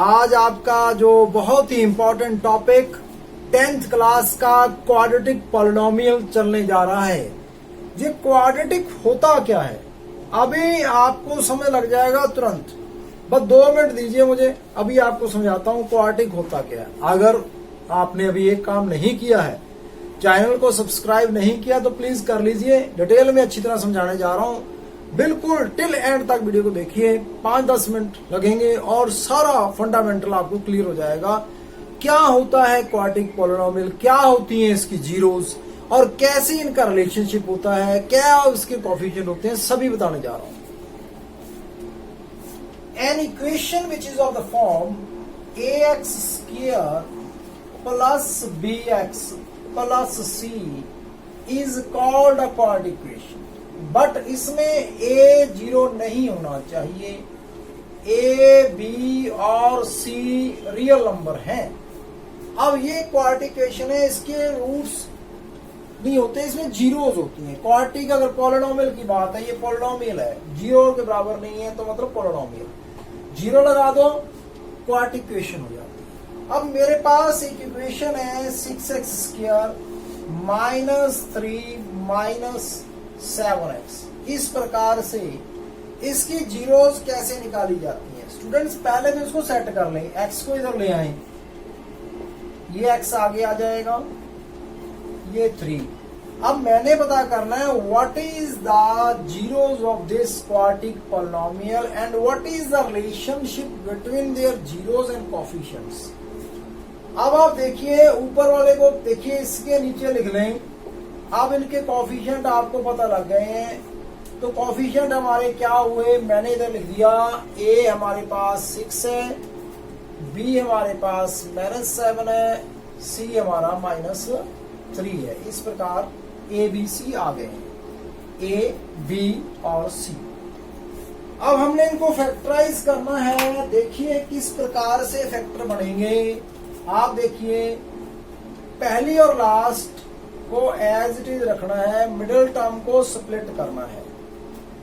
आज आपका जो बहुत ही इंपॉर्टेंट टॉपिक 10th क्लास का क्वाड्रेटिक पॉलिनोमियल चलने जा रहा है। ये क्वाड्रेटिक होता क्या है अभी आपको समझ लग जाएगा तुरंत। बस 2 मिनट दीजिए मुझे, अभी आपको समझाता हूँ क्वाड्रेटिक होता क्या है। अगर आपने अभी एक काम नहीं किया है, चैनल को सब्सक्राइब नहीं किया तो प्लीज कर लीजिए। डिटेल में अच्छी तरह समझाने जा रहा हूँ, बिल्कुल टिल एंड तक वीडियो को देखिए। 5-10 मिनट लगेंगे और सारा फंडामेंटल आपको क्लियर हो जाएगा। क्या होता है क्वाड्रेटिक पॉलिनोमियल, क्या होती हैं इसकी जीरोस और कैसे इनका रिलेशनशिप होता है, क्या इसके कोएफिशिएंट होते हैं, सभी बताने जा रहा हूं। An equation which is of the form ax² plus bx plus c is called a quadratic equation. But इसमें a 0 नहीं होना चाहिए। a, b और c रियल नंबर हैं। अब ये क्वाड्रेटिक इक्वेशन है, इसके रूट्स नहीं होते, इसमें जीरोस होती हैं। क्वाड्रेटिक अगर पॉलिनोमियल की बात है, ये पॉलिनोमियल है, 0 के बराबर नहीं है तो मतलब पॉलिनोमियल। 0 लगा दो, क्वाड्रेटिक इक्वेशन हो जाती है। अब मेरे पास एक इक्वेशन है 6x² माइनस 3 माइनस 7x। इस प्रकार से इसकी जीरोस कैसे निकाली जाती हैं स्टूडेंट्स? पहले तो इसको सेट कर लें, x को इधर ले आए, ये x आगे आ जाएगा, ये 3। अब मैंने पता करना है what is the zeros of this quadratic polynomial and what is the relationship between their zeros and coefficients. अब आप देखिए ऊपर वाले को देखिए, इसके नीचे लिख लें। अब इनके कोएफिशिएंट आपको पता लग गए हैं, तो कोएफिशिएंट हमारे क्या हुए, मैंने इधर लिख दिया। a हमारे पास 6 है, b हमारे पास -7 है, c हमारा -3 है। इस प्रकार a b c आ गए हैं, a b और c। अब हमने इनको फैक्टराइज करना है। देखिए किस प्रकार से फैक्टर बनेंगे। आप देखिए पहली और लास्ट को एज इट इज रखना है, मिडिल टर्म को स्प्लिट करना है।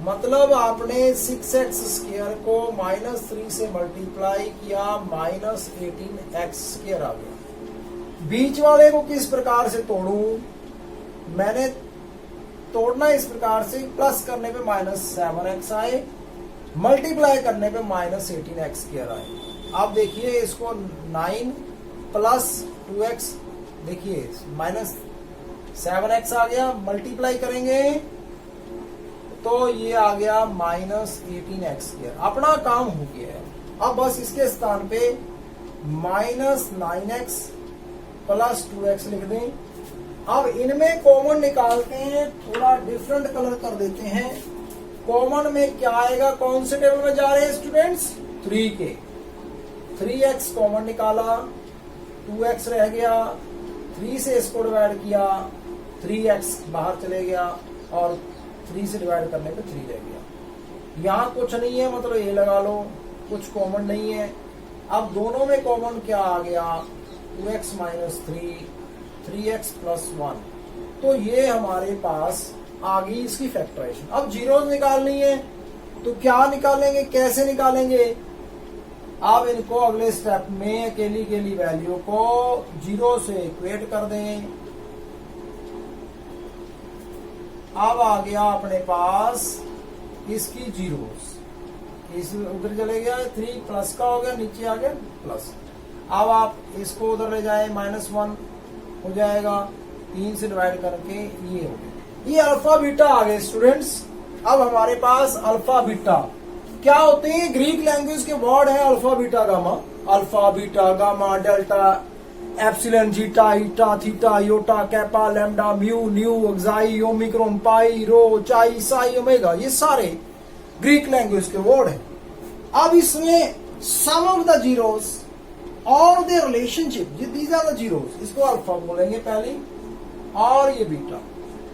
मतलब आपने 6x² को -3 से मल्टीप्लाई किया, -18x² आ गया। बीच वाले को किस प्रकार से तोड़ूं? मैंने तोड़ना इस प्रकार से, प्लस करने पे -7x आए, मल्टीप्लाई करने पे -18x² आए। अब देखिए इसको 9 प्लस 2x, देखिए -7x आ गया, मल्टीप्लाई करेंगे तो ये आ गया -18x²। अपना काम हो गया है। अब बस इसके स्थान पे -9x प्लस 2x लिख दें। अब इनमें कॉमन निकालते हैं, थोड़ा डिफरेंट कलर कर देते हैं। कॉमन में क्या आएगा? कौन से टेबल में जा रहे हैं स्टूडेंट्स? 3 के। 3x कॉमन निकाला, 2x रह गया, 3 से इसको डिवाइड किया, 3x बाहर चले गया और 3 से डिवाइड करने पे 3 रह गया। यहाँ कुछ नहीं है, मतलब ये लगा लो, कुछ कॉमन नहीं है। अब दोनों में कॉमन क्या आ गया? 2x - 3, 3x + 1। तो ये हमारे पास आ गई इसकी फैक्टराइजेशन। अब जीरोस निकालनी है तो क्या निकालेंगे, कैसे निकालेंगे? अब इनको अगले स्टेप में अकेली अकेली वैल्यू को 0 से इक्वेट कर दें। अब आ गया अपने पास इसकी जीरोस, इस उधर चले गया, 3 प्लस का हो गया, नीचे आ गया प्लस। अब आप इसको उधर ले जाए, -1 हो जाएगा, 3 से डिवाइड करके ये हो गया। ये अल्फा बीटा आ गए स्टूडेंट्स। अब हमारे पास अल्फा बीटा क्या होते हैं? ग्रीक लैंग्वेज के वर्ड है alpha beta gamma. Alpha beta gamma delta epsilon zeta eta theta iota kappa lambda mu nu xi omicron pi rho chi psi omega, ये सारे ग्रीक लैंग्वेज के वर्ड हैं। अब इसमें सम ऑफ द जीरोस और the relationship, these are the zeros, इसको alpha बोलेंगे पहले, और ये बीटा।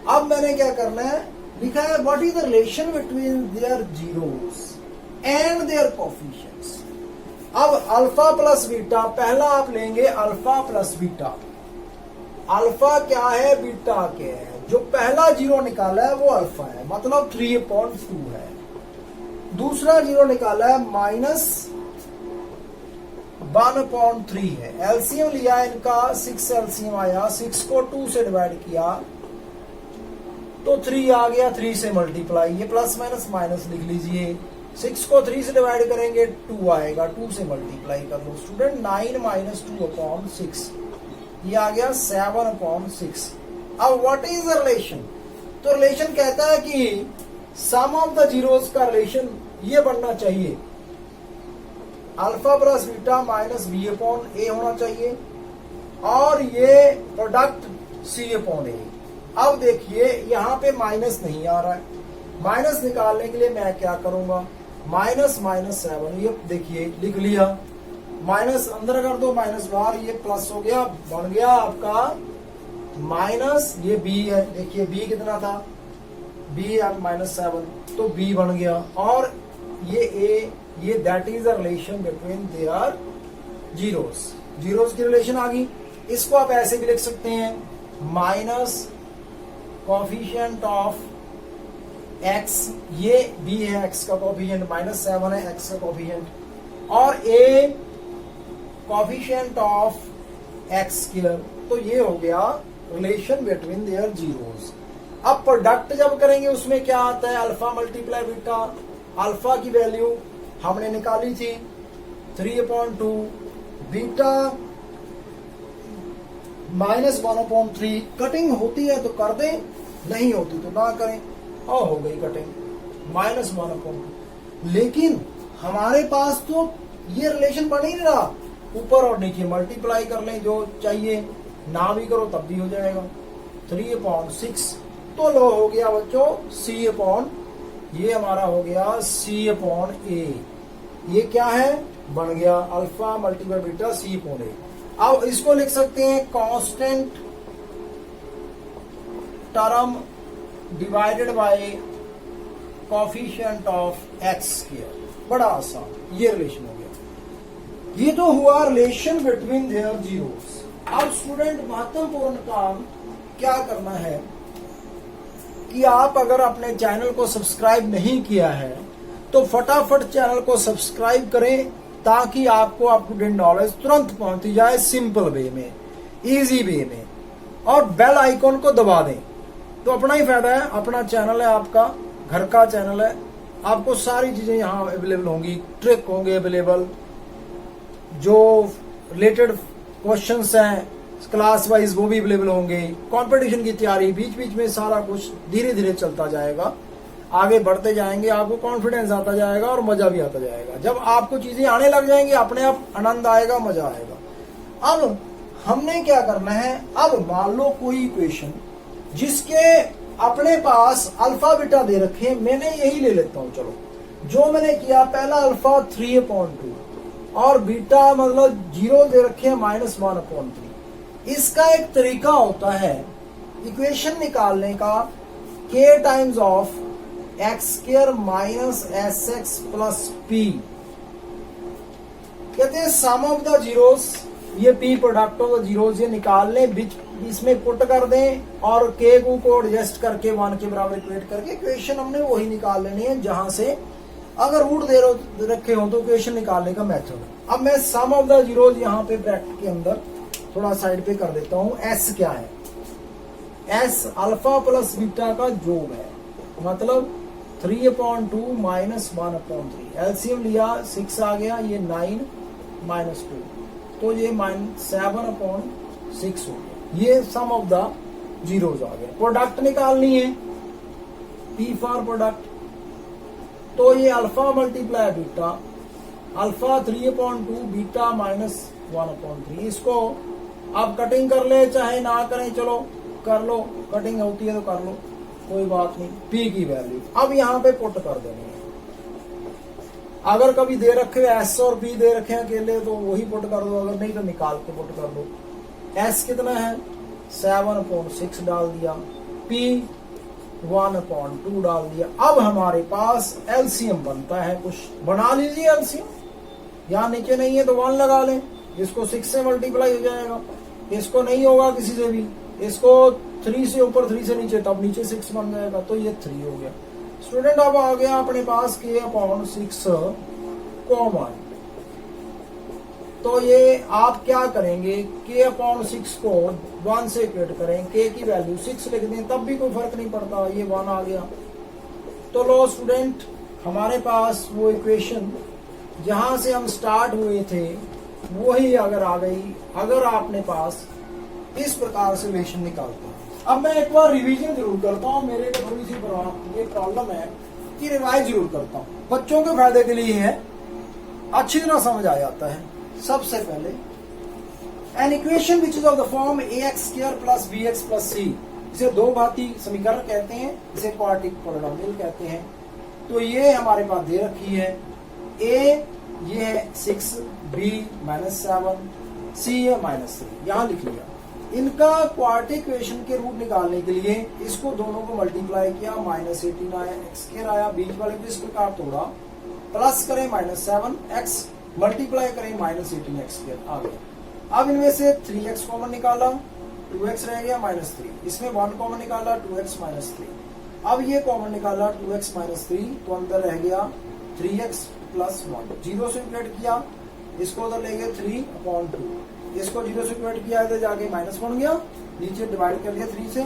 अब मैंने क्या करना है, लिखा है what is the relation between their zeros and their coefficients. अब अल्फा प्लस बीटा, पहला आप लेंगे अल्फा प्लस बीटा। अल्फा क्या है, बीटा क्या है? जो पहला 0 निकाला है वो अल्फा है, मतलब 3/2 है। दूसरा 0 निकाला है 1/3 है। एलसीएम लिया इनका 6 एलसीएम आया, 6 को 2 से डिवाइड किया तो 3 आ गया, 3 से मल्टीप्लाई, ये प्लस माइनस माइनस लिख लीजिए। 6 को 3 से डिवाइड करेंगे 2 आएगा, 2 से मल्टीप्लाई कर लो स्टूडेंट, 9 माइनस 2/6 ये आ गया 7/6। अब व्हाट इज द रिलेशन? तो रिलेशन कहता है कि सम ऑफ द जीरोस का रिलेशन ये बनना चाहिए, alpha plus beta minus B upon A होना चाहिए, और ये प्रोडक्ट सी अपॉन ए। अब देखिए यहां पे माइनस नहीं आ रहा है, माइनस निकालने के लिए मैं क्या करूंगा, -7, ये देखिए लिख लिया, माइनस अंदर कर दो माइनस बाहर, ये प्लस हो गया, बन गया आपका माइनस, ये बी है, देखिए बी कितना था, बी -7, तो बी बन गया, और ये ए, ये that is the relation between their zeros, zeros की रिलेशन आ गई। इसको आप ऐसे भी लिख सकते हैं, माइनस कोफिशिएंट ऑफ x, ये b है x का कोफिशिएंट, -7 है x का कोफिशिएंट, और a coefficient of x square, तो ये हो गया रिलेशन बिटवीन देयर जीरोस। अब प्रोडक्ट जब करेंगे उसमें क्या आता है, अल्फा मल्टीप्लाई बीटा, अल्फा की वैल्यू हमने निकाली थी 3/2, बीटा -1/3, कटिंग होती है तो कर दें, नहीं होती तो ना करें, और हो गई कटिंग -1/2। लेकिन हमारे पास तो ये रिलेशन बन ही नहीं रहा, ऊपर और नीचे मल्टीप्लाई कर लें जो चाहिए, ना भी करो तब भी हो जाएगा 3/6, तो लो हो गया बच्चों c अपॉन, ये हमारा हो गया c अपॉन ए, ये क्या है, बन गया alpha multiply beta c upon A. अब इसको लिख सकते हैं constant term divided by coefficient of X square, बड़ा आसान, ये रिलेशन हो गया। ये तो हुआ रिलेशन बिटवीन देयर जीरोस। अब स्टूडेंट महत्वपूर्ण काम क्या करना है कि आप अगर अपने चैनल को सब्सक्राइब नहीं किया है तो फटाफट चैनल को सब्सक्राइब करें, ताकि आपको अप टू डेट नॉलेज तुरंत पहुंचती जाए, सिंपल वे में, इजी वे में, और बेल आइकॉन को दबा दें तो अपना ही फायदा है, अपना चैनल है, आपका घर का चैनल है, आपको सारी चीजें यहाँ अवेलेबल होंगी, ट्रिक होंगे अवेलेबल, जो रिलेटेड क्वेश्चंस हैं क्लास वाइज वो भी अवेलेबल होंगे, कंपटीशन की तैयारी, बीच बीच में सारा कुछ धीरे धीरे चलता जाएगा, आगे बढ़ते जाएंगे, आपको कॉन्फिडेंस आता जाएगा और मजा भी आता जाएगा। जब आपको चीजें आने लग जाएंगी अपने आप आनंद आएगा, मजा आएगा। अब हमने क्या करना है, अब मान लो कोई इक्वेशन जिसके अपने पास अल्फा बीटा दे रखे, मैंने यही ले लेता हूं, चलो जो मैंने किया, पहला अल्फा 3/2 और बीटा मतलब 0 दे रखे हैं -1/3। इसका एक तरीका होता है इक्वेशन निकालने का, k times of x² minus sx plus p, कहते हैं सम ऑफ द जीरोस, ये p product of the zeros, ये निकाल लें, बीच इसमें पुट कर दें और k को एडजस्ट करके 1 के बराबर इक्वेट करके इक्वेशन हमने वही निकाल लेनी है जहां से अगर रूट दे रखे हो तो इक्वेशन निकालने का मेथड। अब मैं सम ऑफ द जीरोस यहाँ पे ब्रैकेट के अंदर थोड़ा साइड पे कर देता हूं। s क्या है, s अल्फा प्लस बीटा का योग है, मतलब 3/2 माइनस 1/3, एलसीएम लिया 6 आ गया, ये 9 माइनस 2, तो ये -7/6 हो गया, ये सम ऑफ द जीरोस आ गया। प्रोडक्ट निकालनी है, p फॉर प्रोडक्ट, तो ये alpha multiply beta, alpha 3/2 beta -1/3, इसको आप कटिंग कर ले चाहे ना करें, चलो कर लो, कटिंग होती है तो कर लो, कोई बात नहीं। p की वैल्यू अब यहाँ पे पुट कर देनी है, अगर कभी दे रखे s और p दे रखे हैं अकेले तो वही पुट कर दो, अगर नहीं तो निकाल के पुट कर दो। s कितना है 7/6 डाल दिया, p 1/2 डाल दिया। अब हमारे पास एलसीएम बनता है, कुछ बना लीजिए एलसीएम, यहाँ नीचे नहीं है तो 1 लगा लें, इसको 6 से मल्टीप्लाई हो जाएगा, इसको नहीं होगा किसी से भी, इसको 3 से ऊपर 3 से नीचे, तब नीचे 6 बन जाएगा, तो ये 3 हो गया। स्टूडेंट अब आ गया अपने पास k/6 कॉमन, तो ये आप क्या करेंगे, k अपॉन 6 को 1 से इक्वेट करें, k की वैल्यू 6 लिख दें, तब भी कोई फर्क नहीं पड़ता, ये 1 आ गया। तो लो स्टूडेंट, हमारे पास वो इक्वेशन जहां से हम स्टार्ट हुए थे वही अगर आ गई, अगर आपने पास इस प्रकार से रिलेशन निकालता। अब मैं एक बार रिवीजन जरूर करता हूँ, मेरे को थोड़ी सी ये प्रॉब्लम है कि रिवाइज जरूर करता हूँ, बच्चों के फायदे के लिए है, अच्छी तरह समझ आ जाता है। सबसे पहले an equation which is of the form ax² plus bx plus c, इसे दो घाती समीकरण कहते हैं, इसे क्वाड्रेटिक पॉलिनोमियल कहते हैं। तो ये हमारे पास दे रखी है, a ये है 6, b -7, c है -3, यहां लिख लिया। इनका क्वाड्रेटिक इक्वेशन के रूट निकालने के लिए इसको दोनों को मल्टीप्लाई किया, -18 आया, x² आया, बीच वाले को इस प्रकार तोड़ा, प्लस करें -7x, मल्टीप्लाई करें -18x² आ गया। अब इनमें से 3x कॉमन निकाला, 2x रह गया -3, इसमें 1 कॉमन निकाला 2x -3, अब ये कॉमन निकाला 2x -3, तो अंदर रह गया 3x प्लस 1, 0 से इक्वेट किया, इसको उधर ले गए 3/2, इसको 0 से इक्वेट किया, इधर जाके माइनस बन गया, नीचे डिवाइड कर लिया 3 से,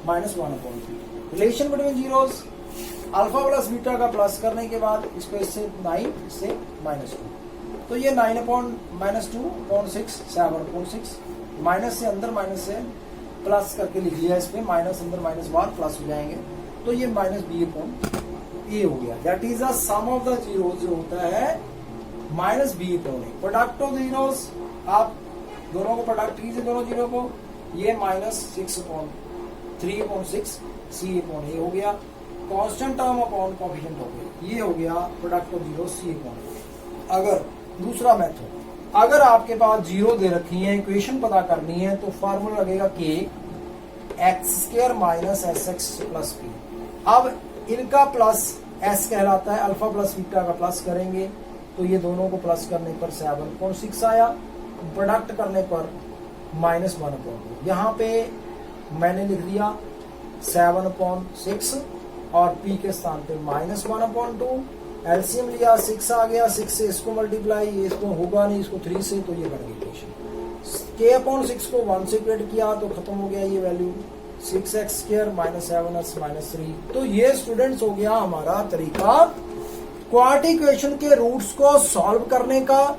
-1/3। Relation between zeros, alpha plus beta का प्लस करने के बाद इसको इससे 9, इससे -2, तो ये 9/-2/6 7/6, माइनस से अंदर माइनस से प्लस करके लिख लिया, इसमें माइनस अंदर माइनस बार प्लस हो जाएंगे, तो ये -b/a हो गया। That is the sum of the zeros, जो होता है -b/a। प्रोडक्ट ऑफ जीरोस, आप दोनों को प्रोडक्ट कीजिए दोनों जीरो को, ये -6/3/6 c/a हो गया, कांस्टेंट टर्म अपॉन कोएफिशिएंट हो गया, ये हो गया प्रोडक्ट ऑफ जीरो c/a। अगर दूसरा मेथड, अगर आपके पास जीरो दे रखी है, इक्वेशन पता करनी है, तो फार्मूला लगेगा k x² minus sx plus p। अब इनका प्लस s कहलाता है, अल्फा प्लस बीटा का प्लस करेंगे, तो ये दोनों को प्लस करने पर 7/6 आया, प्रोडक्ट करने पर -1/2। यहाँ पे मैंने लिख दिया 7/6 और p के स्थान पे -1/2, एलसीएम लिया 6 आ गया, 6 से इसको मल्टीप्लाई, ये इसको होगा नहीं, इसको 3 से, तो ये बन गई इक्वेशन। k/6 को 1 से इक्वेट किया तो खत्म हो गया ये वैल्यू, 6x² -7x -3। तो ये स्टूडेंट्स हो गया हमारा तरीका क्वाड्रेटिक इक्वेशन के रूट्स को सॉल्व करने का,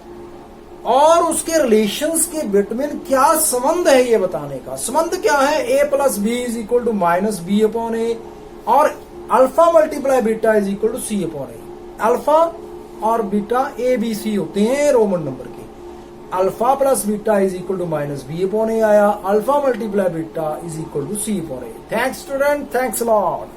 और उसके रिलेशंस के बिटवीन क्या संबंध है ये बताने का। संबंध क्या है, a plus b is equal to -b/a, और alpha multiply beta is equal to c/a। Alpha और बीटा ABC होते हैं रोमन नंबर के, alpha plus beta is equal to -b/a आया, alpha multiply beta is equal to c/a। Thanks student, thanks lot.